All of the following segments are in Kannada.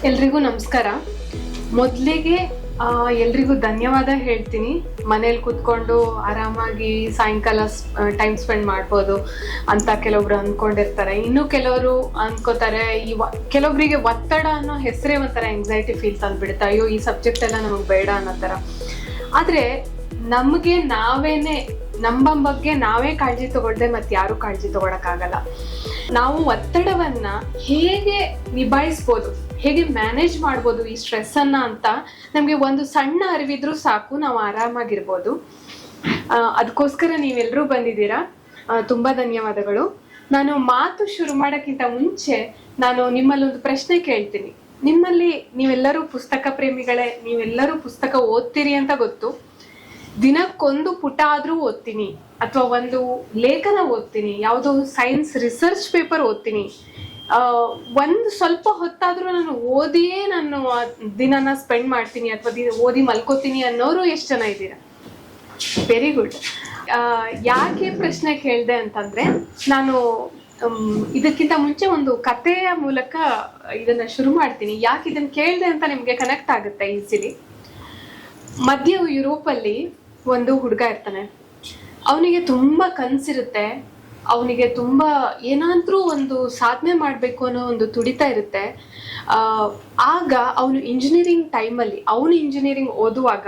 ಎಲ್ರಿಗೂ ನಮಸ್ಕಾರ. ಮೊದಲಿಗೆ ಎಲ್ರಿಗೂ ಧನ್ಯವಾದ ಹೇಳ್ತೀನಿ. ಮನೇಲಿ ಕೂತ್ಕೊಂಡು ಆರಾಮಾಗಿ ಸಾಯಂಕಾಲ ಟೈಮ್ ಸ್ಪೆಂಡ್ ಮಾಡ್ಬೋದು ಅಂತ ಕೆಲವೊಬ್ರು ಅಂದ್ಕೊಂಡಿರ್ತಾರೆ. ಇನ್ನು ಕೆಲವರು ಅನ್ಕೋತಾರೆ ಕೆಲವೊಬ್ಬರಿಗೆ ಒತ್ತಡ ಅನ್ನೋ ಹೆಸರೇ ಒಂಥರ ಎಂಗ್ಸೈಟಿ ಫೀಲ್ ತಂದ್ಬಿಡುತ್ತೆ. ಅಯ್ಯೋ ಈ ಸಬ್ಜೆಕ್ಟ್ ಎಲ್ಲ ನಮಗೆ ಬೇಡ ಅನ್ನೋ ಥರ. ಆದರೆ ನಮಗೆ ನಾವೇನೆ ನಮ್ಮ ಬಗ್ಗೆ ನಾವೇ ಕಾಳಜಿ ತಗೊಳ್ದೆ ಮತ್ತೆ ಯಾರು ಕಾಳಜಿ ತಗೊಳಕ್ಕಾಗಲ್ಲ. ನಾವು ಒತ್ತಡವನ್ನ ಹೇಗೆ ನಿಭಾಯಿಸ್ಬೋದು, ಹೇಗೆ ಮ್ಯಾನೇಜ್ ಮಾಡ್ಬೋದು ಈ ಸ್ಟ್ರೆಸ್ ಅನ್ನ ಅಂತ ನಮ್ಗೆ ಒಂದು ಸಣ್ಣ ಅರಿವಿದ್ರೂ ಸಾಕು, ನಾವು ಆರಾಮಾಗಿರ್ಬೋದು. ಅದಕ್ಕೋಸ್ಕರ ನೀವೆಲ್ಲರೂ ಬಂದಿದ್ದೀರಾ, ತುಂಬಾ ಧನ್ಯವಾದಗಳು. ನಾನು ಮಾತು ಶುರು ಮಾಡೋಕ್ಕಿಂತ ಮುಂಚೆ ನಾನು ನಿಮ್ಮಲ್ಲಿ ಒಂದು ಪ್ರಶ್ನೆ ಕೇಳ್ತೀನಿ. ನಿಮ್ಮಲ್ಲಿ ನೀವೆಲ್ಲರೂ ಪುಸ್ತಕ ಪ್ರೇಮಿಗಳೇ, ನೀವೆಲ್ಲರೂ ಪುಸ್ತಕ ಓದ್ತೀರಿ ಅಂತ ಗೊತ್ತು. ದಿನಕ್ಕೊಂದು ಪುಟ ಆದ್ರೂ ಓದ್ತೀನಿ, ಅಥವಾ ಒಂದು ಲೇಖನ ಓದ್ತೀನಿ, ಯಾವುದೋ ಸೈನ್ಸ್ ರಿಸರ್ಚ್ ಪೇಪರ್ ಓದ್ತೀನಿ. ಒಂದು ಸ್ವಲ್ಪ ಹೊತ್ತಾದ್ರೂ ನಾನು ಓದಿಯೇ ನಾನು ದಿನನ ಸ್ಪೆಂಡ್ ಮಾಡ್ತೀನಿ ಅಥವಾ ಓದಿ ಮಲ್ಕೋತೀನಿ ಅನ್ನೋರು ಎಷ್ಟು ಜನ ಇದ್ದೀರಾ? Very good. ಯಾಕೆ ಪ್ರಶ್ನೆ ಕೇಳಿದೆ ಅಂತಂದ್ರೆ, ನಾನು ಇದಕ್ಕಿಂತ ಮುಂಚೆ ಒಂದು ಕಥೆಯ ಮೂಲಕ ಇದನ್ನ ಶುರು ಮಾಡ್ತೀನಿ. ಯಾಕೆ ಇದನ್ನ ಕೇಳಿದೆ ಅಂತ ನಿಮ್ಗೆ ಕನೆಕ್ಟ್ ಆಗುತ್ತೆ ಈಸಿಲಿ. ಮಧ್ಯ ಯುರೋಪಲ್ಲಿ ಒಂದು ಹುಡುಗ ಇರ್ತಾನೆ. ಅವನಿಗೆ ತುಂಬಾ ಕನ್ಸಿರುತ್ತೆ, ಅವನಿಗೆ ತುಂಬಾ ಏನಾದ್ರೂ ಒಂದು ಸಾಧನೆ ಮಾಡ್ಬೇಕು ಅನ್ನೋ ಒಂದು ತುಡಿತ ಇರುತ್ತೆ. ಆಗ ಅವನು ಇಂಜಿನಿಯರಿಂಗ್ ಟೈಮಲ್ಲಿ, ಅವನು ಇಂಜಿನಿಯರಿಂಗ್ ಓದುವಾಗ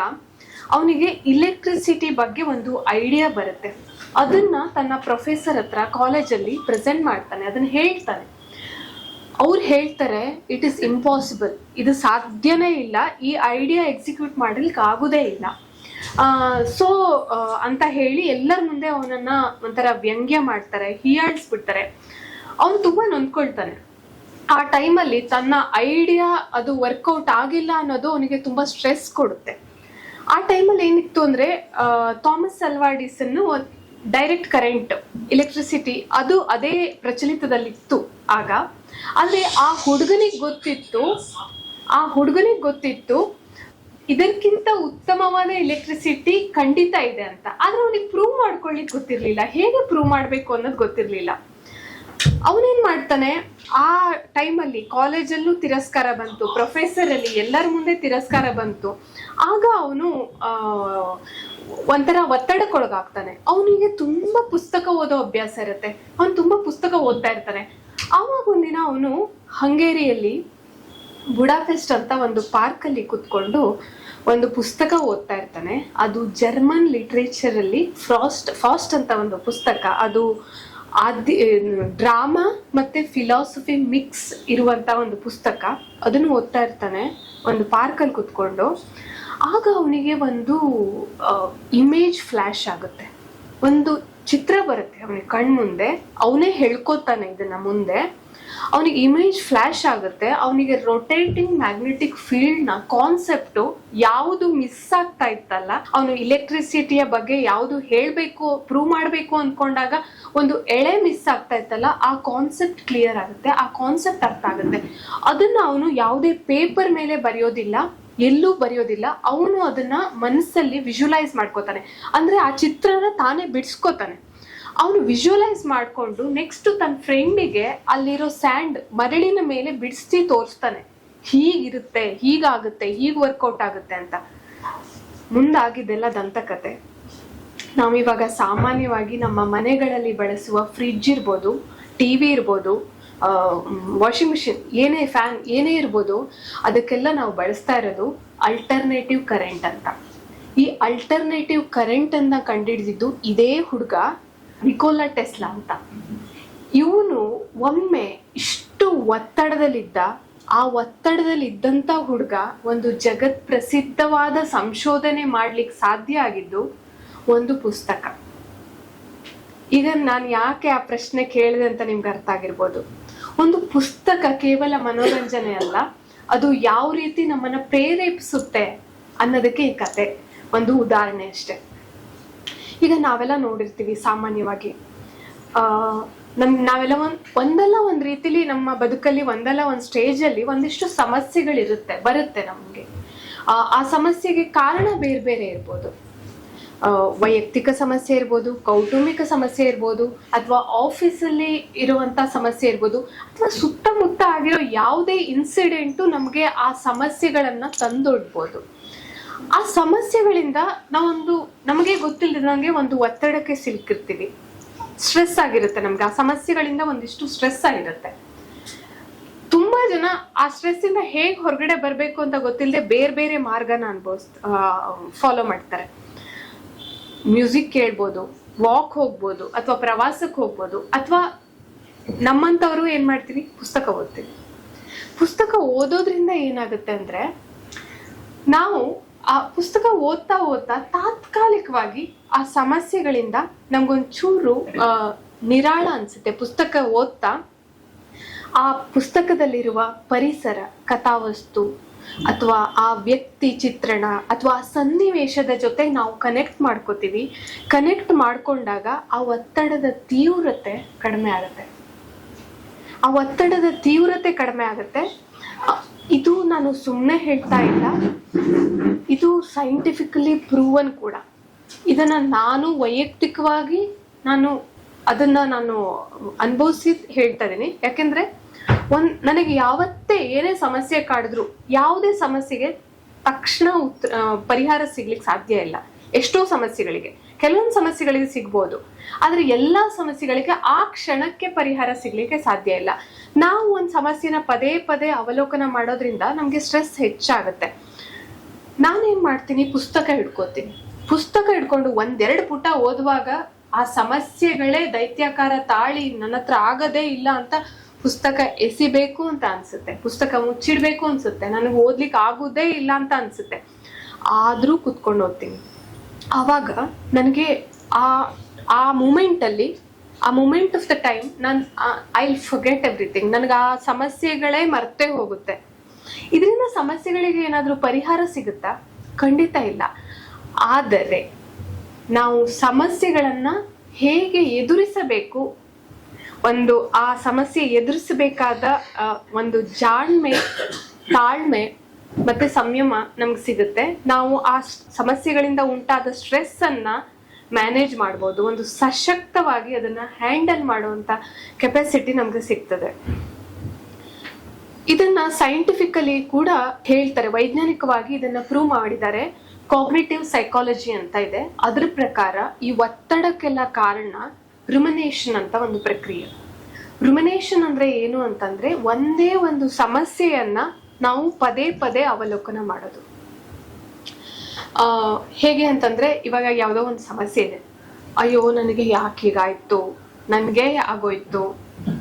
ಅವನಿಗೆ ಇಲೆಕ್ಟ್ರಿಸಿಟಿ ಬಗ್ಗೆ ಒಂದು ಐಡಿಯಾ ಬರುತ್ತೆ. ಅದನ್ನ ತನ್ನ ಪ್ರೊಫೆಸರ್ ಹತ್ರ ಕಾಲೇಜಲ್ಲಿ ಪ್ರೆಸೆಂಟ್ ಮಾಡ್ತಾನೆ, ಅದನ್ನ ಹೇಳ್ತಾನೆ. ಅವ್ರು ಹೇಳ್ತಾರೆ, ಇಟ್ ಇಸ್ ಇಂಪಾಸಿಬಲ್, ಇದು ಸಾಧ್ಯನೇ ಇಲ್ಲ, ಈ ಐಡಿಯಾ ಎಕ್ಸಿಕ್ಯೂಟ್ ಮಾಡ್ಲಿಕ್ಕೆ ಆಗುದೇ ಇಲ್ಲ. ಅಂತ ಹೇಳಿ ಎಲ್ಲರ ಮುಂದೆ ಅವನನ್ನ ಒಂಥರ ವ್ಯಂಗ್ಯ ಮಾಡ್ತಾರೆ, ಹೀಯಾಳಿಸ್ಬಿಡ್ತಾರೆ. ಅವನು ತುಂಬಾ ನೊಂದ್ಕೊಳ್ತಾನೆ. ಆ ಟೈಮಲ್ಲಿ ತನ್ನ ಐಡಿಯಾ ಅದು ವರ್ಕೌಟ್ ಆಗಿಲ್ಲ ಅನ್ನೋದು ಅವನಿಗೆ ತುಂಬಾ ಸ್ಟ್ರೆಸ್ ಕೊಡುತ್ತೆ. ಆ ಟೈಮಲ್ಲಿ ಏನಿತ್ತು ಅಂದ್ರೆ, ಥಾಮಸ್ ಅಲ್ವಾ ಎಡಿಸನ್ ಡೈರೆಕ್ಟ್ ಕರೆಂಟ್, ಎಲೆಕ್ಟ್ರಿಸಿಟಿ ಅದು ಅದೇ ಪ್ರಚಲಿತದಲ್ಲಿತ್ತು ಆಗ. ಆದ್ರೆ ಆ ಹುಡುಗನಿಗೆ ಗೊತ್ತಿತ್ತು ಇದಕ್ಕಿಂತ ಉತ್ತಮವಾದ ಎಲೆಕ್ಟ್ರಿಸಿಟಿ ಖಂಡಿತ ಇದೆ ಅಂತ. ಆದ್ರೆ ಅವನಿಗೆ ಪ್ರೂವ್ ಮಾಡ್ಕೊಳ್ಳಿಕ್ ಗೊತ್ತಿರ್ಲಿಲ್ಲ, ಹೇಗೆ ಪ್ರೂವ್ ಮಾಡ್ಬೇಕು ಅನ್ನೋದು ಗೊತ್ತಿರ್ಲಿಲ್ಲ. ಅವನೇನ್ ಮಾಡ್ತಾನೆ, ಆ ಟೈಮಲ್ಲಿ ಕಾಲೇಜಲ್ಲೂ ತಿರಸ್ಕಾರ ಬಂತು, ಪ್ರೊಫೆಸರ್ ಅಲ್ಲಿ ಎಲ್ಲರ ಮುಂದೆ ತಿರಸ್ಕಾರ ಬಂತು. ಆಗ ಅವನು ಒಂಥರ ಒತ್ತಡಕ್ಕೊಳಗಾಗ್ತಾನೆ. ಅವನಿಗೆ ತುಂಬಾ ಪುಸ್ತಕ ಓದೋ ಅಭ್ಯಾಸ ಇರುತ್ತೆ, ಅವನು ತುಂಬಾ ಪುಸ್ತಕ ಓದ್ತಾ ಇರ್ತಾನೆ. ಆವಾಗ ಒಂದಿನ ಅವನು ಹಂಗೇರಿಯಲ್ಲಿ ಬುಡಾಪೆಸ್ಟ್ ಅಂತ ಒಂದು ಪಾರ್ಕ್ ಅಲ್ಲಿ ಕುತ್ಕೊಂಡು ಒಂದು ಪುಸ್ತಕ ಓದ್ತಾ ಇರ್ತಾನೆ. ಅದು ಜರ್ಮನ್ ಲಿಟ್ರೇಚರ್ ಅಲ್ಲಿ ಫಾಸ್ಟ್ ಅಂತ ಒಂದು ಪುಸ್ತಕ. ಅದು ಡ್ರಾಮಾ ಮತ್ತೆ ಫಿಲಾಸಫಿ ಮಿಕ್ಸ್ ಇರುವಂತ ಒಂದು ಪುಸ್ತಕ. ಅದನ್ನು ಓದ್ತಾ ಇರ್ತಾನೆ ಒಂದು ಪಾರ್ಕ್ ಅಲ್ಲಿ ಕುತ್ಕೊಂಡು. ಆಗ ಅವನಿಗೆ ಒಂದು ಇಮೇಜ್ ಫ್ಲಾಶ್ ಆಗುತ್ತೆ, ಒಂದು ಚಿತ್ರ ಬರುತ್ತೆ ಅವನಿಗೆ ಕಣ್ಮುಂದೆ. ಅವನೇ ಹೇಳ್ಕೊತಾನೆ ಇದನ್ನ ಮುಂದೆ. ಅವನಿಗೆ ಇಮೇಜ್ ಫ್ಲಾಶ್ ಆಗುತ್ತೆ. ಅವನಿಗೆ ರೊಟೇಟಿಂಗ್ ಮ್ಯಾಗ್ನೆಟಿಕ್ ಫೀಲ್ಡ್ ನ ಕಾನ್ಸೆಪ್ಟು ಯಾವುದು ಮಿಸ್ ಆಗ್ತಾ ಇತ್ತಲ್ಲ, ಅವನು ಇಲೆಕ್ಟ್ರಿಸಿಟಿಯ ಬಗ್ಗೆ ಯಾವುದು ಹೇಳ್ಬೇಕು, ಪ್ರೂವ್ ಮಾಡ್ಬೇಕು ಅನ್ಕೊಂಡಾಗ ಒಂದು ಎಳೆ ಮಿಸ್ ಆಗ್ತಾ ಇತ್ತಲ್ಲ, ಆ ಕಾನ್ಸೆಪ್ಟ್ ಕ್ಲಿಯರ್ ಆಗುತ್ತೆ, ಆ ಕಾನ್ಸೆಪ್ಟ್ ಅರ್ಥ ಆಗುತ್ತೆ. ಅದನ್ನ ಅವನು ಯಾವುದೇ ಪೇಪರ್ ಮೇಲೆ ಬರೆಯೋದಿಲ್ಲ, ಎಲ್ಲೂ ಬರೆಯೋದಿಲ್ಲ, ಅವನು ಅದನ್ನ ಮನಸ್ಸಲ್ಲಿ ವಿಜುವಲೈಸ್ ಮಾಡ್ಕೋತಾನೆ. ಅಂದ್ರೆ ಆ ಚಿತ್ರನ ತಾನೇ ಬಿಡಿಸ್ಕೋತಾನೆ. ಅವನು ವಿಜುವಲೈಸ್ ಮಾಡ್ಕೊಂಡು ನೆಕ್ಸ್ಟ್ ತನ್ನ ಫ್ರೆಂಡಿಗೆ ಅಲ್ಲಿರೋ ಸ್ಯಾಂಡ್ ಮರಳಿನ ಮೇಲೆ ಬಿಡಿಸಿ ತೋರಿಸ್ತಾನೆ, ಹೀಗಿರುತ್ತೆ, ಹೀಗಾಗುತ್ತೆ, ಹೀಗ್ ವರ್ಕೌಟ್ ಆಗುತ್ತೆ ಅಂತ. ಮುಂದಾಗಿದ್ದೆಲ್ಲ ದಂತಕತೆ. ನಾವಿವಾಗ ಸಾಮಾನ್ಯವಾಗಿ ನಮ್ಮ ಮನೆಗಳಲ್ಲಿ ಬಳಸುವ ಫ್ರಿಡ್ಜ್ ಇರ್ಬೋದು, ಟಿವಿ ಇರ್ಬೋದು, ವಾಷಿಂಗ್ ಮಿಷಿನ್, ಫ್ಯಾನ್ ಏನೇ ಇರ್ಬೋದು, ಅದಕ್ಕೆಲ್ಲ ನಾವು ಬಳಸ್ತಾ ಇರೋದು ಅಲ್ಟರ್ನೇಟಿವ್ ಕರೆಂಟ್ ಅಂತ. ಈ ಅಲ್ಟರ್ನೇಟಿವ್ ಕರೆಂಟ್ ಅನ್ನ ಕಂಡುಹಿಡಿದಿದ್ದು ಇದೇ ಹುಡುಗ ನಿಕೋಲಾ ಟೆಸ್ಲಾ ಅಂತ. ಇವನು ಒಮ್ಮೆ ಇಷ್ಟು ಒತ್ತಡದಲ್ಲಿದ್ದ, ಆ ಒತ್ತಡದಲ್ಲಿದ್ದಂಥ ಹುಡುಗ ಒಂದು ಜಗತ್ ಪ್ರಸಿದ್ಧವಾದ ಸಂಶೋಧನೆ ಮಾಡ್ಲಿಕ್ಕೆ ಸಾಧ್ಯ ಆಗಿದ್ದು ಒಂದು ಪುಸ್ತಕ. ಈಗ ನಾನು ಯಾಕೆ ಆ ಪ್ರಶ್ನೆ ಕೇಳಿದೆ ಅಂತ ನಿಮ್ಗೆ ಅರ್ಥ ಆಗಿರ್ಬೋದು. ಒಂದು ಪುಸ್ತಕ ಕೇವಲ ಮನೋರಂಜನೆ ಅಲ್ಲ, ಅದು ಯಾವ ರೀತಿ ನಮ್ಮನ್ನ ಪ್ರೇರೇಪಿಸುತ್ತೆ ಅನ್ನೋದಕ್ಕೆ ಈ ಕತೆ ಒಂದು ಉದಾಹರಣೆ ಅಷ್ಟೆ. ಈಗ ನಾವೆಲ್ಲ ನೋಡಿರ್ತೀವಿ ಸಾಮಾನ್ಯವಾಗಿ, ನಾವೆಲ್ಲ ಒಂದಲ್ಲ ಒಂದು ರೀತಿಲಿ ನಮ್ಮ ಬದುಕಲ್ಲಿ ಒಂದಲ್ಲ ಒಂದು ಸ್ಟೇಜಲ್ಲಿ ಒಂದಿಷ್ಟು ಸಮಸ್ಯೆಗಳಿರುತ್ತೆ, ಬರುತ್ತೆ ನಮಗೆ. ಆ ಸಮಸ್ಯೆಗೆ ಕಾರಣ ಬೇರೆ ಬೇರೆ ಇರ್ಬೋದು. ವೈಯಕ್ತಿಕ ಸಮಸ್ಯೆ ಇರ್ಬೋದು, ಕೌಟುಂಬಿಕ ಸಮಸ್ಯೆ ಇರ್ಬೋದು, ಅಥವಾ ಆಫೀಸಲ್ಲಿ ಇರುವಂತ ಸಮಸ್ಯೆ ಇರ್ಬೋದು, ಅಥವಾ ಸುತ್ತಮುತ್ತ ಆಗಿರೋ ಯಾವುದೇ ಇನ್ಸಿಡೆಂಟು ನಮಗೆ ಆ ಸಮಸ್ಯೆಗಳನ್ನ ತಂದೊಡ್ಬೋದು. ಆ ಸಮಸ್ಯೆಗಳಿಂದ ನಮಗೆ ಗೊತ್ತಿಲ್ಲದಂಗೆ ಒಂದು ಒತ್ತಡಕ್ಕೆ ಸಿಲುಕಿರ್ತೀವಿ, ಸ್ಟ್ರೆಸ್ ಆಗಿರುತ್ತೆ. ನಮ್ಗೆ ಆ ಸಮಸ್ಯೆಗಳಿಂದ ಒಂದಿಷ್ಟು ಸ್ಟ್ರೆಸ್ ಆಗಿರುತ್ತೆ. ತುಂಬಾ ಜನ ಆ ಸ್ಟ್ರೆಸ್ ಇಂದ ಹೇಗ್ ಹೊರಗಡೆ ಬರ್ಬೇಕು ಅಂತ ಗೊತ್ತಿಲ್ಲದೆ ಬೇರೆ ಬೇರೆ ಮಾರ್ಗನ ಫಾಲೋ ಮಾಡ್ತಾರೆ. ಮ್ಯೂಸಿಕ್ ಕೇಳ್ಬೋದು, ವಾಕ್ ಹೋಗ್ಬೋದು, ಅಥವಾ ಪ್ರವಾಸಕ್ಕೆ ಹೋಗ್ಬೋದು, ಅಥವಾ ನಮ್ಮಂತವ್ರು ಏನ್ ಮಾಡ್ತೀವಿ, ಪುಸ್ತಕ ಓದ್ತೀವಿ. ಪುಸ್ತಕ ಓದೋದ್ರಿಂದ ಏನಾಗುತ್ತೆ ಅಂದ್ರೆ, ನಾವು ಆ ಪುಸ್ತಕ ಓದ್ತಾ ಓದ್ತಾ ತಾತ್ಕಾಲಿಕವಾಗಿ ಆ ಸಮಸ್ಯೆಗಳಿಂದ ನಮ್ಗೊಂಚೂರು ನಿರಾಳ ಅನ್ಸುತ್ತೆ. ಪುಸ್ತಕ ಓದ್ತಾ ಆ ಪುಸ್ತಕದಲ್ಲಿರುವ ಪರಿಸರ, ಕಥಾವಸ್ತು, ಅಥವಾ ಆ ವ್ಯಕ್ತಿ ಚಿತ್ರಣ, ಅಥವಾ ಆ ಸನ್ನಿವೇಶದ ಜೊತೆ ನಾವು ಕನೆಕ್ಟ್ ಮಾಡ್ಕೋತೀವಿ. ಕನೆಕ್ಟ್ ಮಾಡ್ಕೊಂಡಾಗ ಆ ಒತ್ತಡದ ತೀವ್ರತೆ ಕಡಿಮೆ ಆಗುತ್ತೆ. ಇದು ನಾನು ಸುಮ್ಮನೆ ಹೇಳ್ತಾ ಇಲ್ಲ, ಇದು ಸೈಂಟಿಫಿಕಲಿ ಪ್ರೂವನ್ ಕೂಡ. ಇದನ್ನ ನಾನು ವೈಯಕ್ತಿಕವಾಗಿ ಅದನ್ನ ಅನುಭವಿಸಿ ಹೇಳ್ತಾ ಇದೀನಿ. ಯಾಕೆಂದ್ರೆ ನನಗೆ ಯಾವತ್ತೇ ಏನೇ ಸಮಸ್ಯೆ ಕಾಡಿದ್ರು ಯಾವುದೇ ಸಮಸ್ಯೆಗೆ ತಕ್ಷಣ ಪರಿಹಾರ ಸಿಗ್ಲಿಕ್ಕೆ ಸಾಧ್ಯ ಇಲ್ಲ. ಎಷ್ಟೋ ಸಮಸ್ಯೆಗಳಿಗೆ, ಕೆಲವೊಂದು ಸಮಸ್ಯೆಗಳಿಗೆ ಸಿಗ್ಬೋದು, ಆದ್ರೆ ಎಲ್ಲಾ ಸಮಸ್ಯೆಗಳಿಗೆ ಆ ಕ್ಷಣಕ್ಕೆ ಪರಿಹಾರ ಸಿಗ್ಲಿಕ್ಕೆ ಸಾಧ್ಯ ಇಲ್ಲ. ನಾವು ಒಂದ್ ಸಮಸ್ಯೆನ ಪದೇ ಪದೇ ಅವಲೋಕನ ಮಾಡೋದ್ರಿಂದ ನಮ್ಗೆ ಸ್ಟ್ರೆಸ್ ಹೆಚ್ಚಾಗುತ್ತೆ. ನಾನೇನ್ ಮಾಡ್ತೀನಿ, ಪುಸ್ತಕ ಹಿಡ್ಕೊಂಡು ಒಂದೆರಡು ಪುಟ ಓದುವಾಗ ಆ ಸಮಸ್ಯೆಗಳೇ ದೈತ್ಯಾಕಾರ ತಾಳಿ ನನ್ನ ಹತ್ರ ಆಗದೇ ಇಲ್ಲ ಅಂತ ಪುಸ್ತಕ ಎಸಿಬೇಕು ಅಂತ ಅನ್ಸುತ್ತೆ, ಪುಸ್ತಕ ಮುಚ್ಚಿಡ್ಬೇಕು ಅನ್ಸುತ್ತೆ, ನನಗೆ ಓದ್ಲಿಕ್ಕೆ ಆಗುದೇ ಇಲ್ಲ ಅಂತ ಅನ್ಸುತ್ತೆ. ಆದ್ರೂ ಕುತ್ಕೊಂಡು ಓದ್ತೀನಿ. ಆವಾಗ ನನಗೆ ಆ moment of the time I will forget everything. ನನಗೆ ಆ ಸಮಸ್ಯೆಗಳೇ ಮರ್ತೇ ಹೋಗುತ್ತೆ. ಇದರಿಂದ ಸಮಸ್ಯೆಗಳಿಗೆ ಏನಾದ್ರೂ ಪರಿಹಾರ ಸಿಗುತ್ತಾ? ಖಂಡಿತ ಇಲ್ಲ. ಆದರೆ ನಾವು ಸಮಸ್ಯೆಗಳನ್ನ ಹೇಗೆ ಎದುರಿಸಬೇಕು, ಆ ಸಮಸ್ಯೆ ಎದುರಿಸಬೇಕಾದ ಒಂದು ಜಾಣ್ಮೆ, ತಾಳ್ಮೆ ಮತ್ತೆ ಸಂಯಮ ನಮ್ಗೆ ಸಿಗುತ್ತೆ. ನಾವು ಆ ಸಮಸ್ಯೆಗಳಿಂದ ಉಂಟಾದ ಸ್ಟ್ರೆಸ್ ಅನ್ನ ಮ್ಯಾನೇಜ್ ಮಾಡ್ಬೋದು. ಒಂದು ಸಶಕ್ತವಾಗಿ ಅದನ್ನ ಹ್ಯಾಂಡಲ್ ಮಾಡುವಂತ ಕೆಪಾಸಿಟಿ ನಮ್ಗೆ ಸಿಗ್ತದೆ. ಇದನ್ನ ಸೈಂಟಿಫಿಕಲಿ ಕೂಡ ಹೇಳ್ತಾರೆ, ವೈಜ್ಞಾನಿಕವಾಗಿ ಇದನ್ನ ಪ್ರೂವ್ ಮಾಡಿದ್ದಾರೆ. ಕಾಗ್ನಿಟಿವ್ ಸೈಕಾಲಜಿ ಅಂತ ಇದೆ. ಅದ್ರ ಪ್ರಕಾರ ಈ ಒತ್ತಡಕ್ಕೆಲ್ಲ ಕಾರಣ ರುಮಿನೇಷನ್ ಅಂತ ಒಂದು ಪ್ರಕ್ರಿಯೆ. ರುಮಿನೇಷನ್ ಅಂದ್ರೆ ಏನು ಅಂತಂದ್ರೆ, ಒಂದೇ ಒಂದು ಸಮಸ್ಯೆಯನ್ನ ನಾವು ಪದೇ ಪದೇ ಅವಲೋಕನ ಮಾಡೋದು. ಹೇಗೆ ಅಂತಂದ್ರೆ, ಇವಾಗ ಯಾವ್ದೋ ಒಂದು ಸಮಸ್ಯೆ ಇದೆ, ಅಯ್ಯೋ ನನಗೆ ಯಾಕೆ ಹೀಗಾಯ್ತು, ನನ್ಗೆ ಆಗೋಯ್ತು,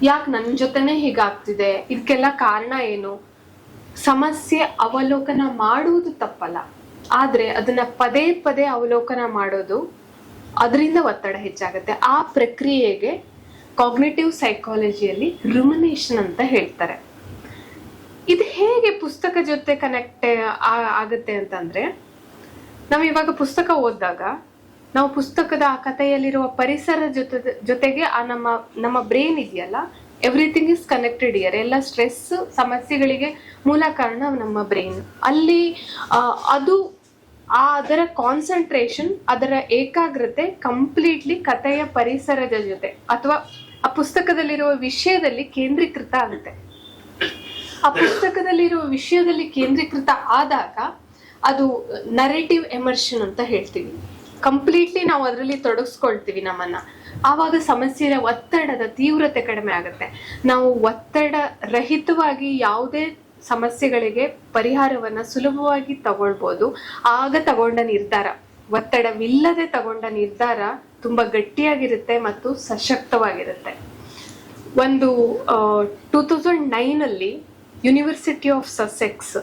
ಯಾಕೆ ನನ್ ಜೊತೆನೆ ಹೀಗಾಗ್ತಿದೆ, ಇದಕ್ಕೆಲ್ಲ ಕಾರಣ ಏನು? ಸಮಸ್ಯೆ ಅವಲೋಕನ ಮಾಡುವುದು ತಪ್ಪಲ್ಲ, ಆದ್ರೆ ಅದನ್ನ ಪದೇ ಪದೇ ಅವಲೋಕನ ಮಾಡೋದು, ಅದರಿಂದ ಒತ್ತಡ ಹೆಚ್ಚಾಗುತ್ತೆ. ಆ ಪ್ರಕ್ರಿಯೆಗೆ ಕಾಗ್ನಿಟಿವ್ ಸೈಕಾಲಜಿಯಲ್ಲಿ ರುಮಿನೇಷನ್ ಅಂತ ಹೇಳ್ತಾರೆ. ಇದು ಹೇಗೆ ಪುಸ್ತಕ ಜೊತೆ ಕನೆಕ್ಟ್ ಆಗುತ್ತೆ ಅಂತಂದ್ರೆ, ನಾವು ಇವಾಗ ಪುಸ್ತಕ ಓದಿದಾಗ ನಾವು ಪುಸ್ತಕದ ಆ ಕಥೆಯಲ್ಲಿರುವ ಪರಿಸರ ಜೊತೆಗೆ ಆ ನಮ್ಮ ಬ್ರೈನ್ ಇದೆಯಲ್ಲ, ಎವ್ರಿಥಿಂಗ್ ಇಸ್ ಕನೆಕ್ಟೆಡ್ ಇಯರ್. ಎಲ್ಲ ಸ್ಟ್ರೆಸ್ ಸಮಸ್ಯೆಗಳಿಗೆ ಮೂಲ ಕಾರಣ ನಮ್ಮ ಬ್ರೈನ್. ಅಲ್ಲಿ ಅದರ ಕಾನ್ಸಂಟ್ರೇಷನ್, ಅದರ ಏಕಾಗ್ರತೆ ಕಂಪ್ಲೀಟ್ಲಿ ಕಥೆಯ ಪರಿಸರದ ಜೊತೆ ಅಥವಾ ಆ ಪುಸ್ತಕದಲ್ಲಿರುವ ವಿಷಯದಲ್ಲಿ ಕೇಂದ್ರೀಕೃತ ಆಗುತ್ತೆ. ಆ ಪುಸ್ತಕದಲ್ಲಿರುವ ವಿಷಯದಲ್ಲಿ ಕೇಂದ್ರೀಕೃತ ಆದಾಗ ಅದು ನರೇಟಿವ್ ಎಮರ್ಷನ್ ಅಂತ ಹೇಳ್ತೀವಿ. ಕಂಪ್ಲೀಟ್ಲಿ ನಾವು ಅದರಲ್ಲಿ ತೊಡಗಿಸ್ಕೊಳ್ತೀವಿ ನಮ್ಮನ್ನ. ಆವಾಗ ಸಮಸ್ಯೆಯ ಒತ್ತಡದ ತೀವ್ರತೆ ಕಡಿಮೆ ಆಗುತ್ತೆ. ನಾವು ಒತ್ತಡ ರಹಿತವಾಗಿ ಯಾವುದೇ ಸಮಸ್ಯೆಗಳಿಗೆ ಪರಿಹಾರವನ್ನ ಸುಲಭವಾಗಿ ತಗೊಳ್ಬೋದು. ಆಗ ತಗೊಂಡ ನಿರ್ಧಾರ, ಒತ್ತಡವಿಲ್ಲದೆ ತಗೊಂಡ ನಿರ್ಧಾರ ತುಂಬಾ ಗಟ್ಟಿಯಾಗಿರುತ್ತೆ ಮತ್ತು ಸಶಕ್ತವಾಗಿರುತ್ತೆ. ಒಂದು 2009 ಅಲ್ಲಿ ಯೂನಿವರ್ಸಿಟಿ ಆಫ್ ಸಸೆಕ್ಸ್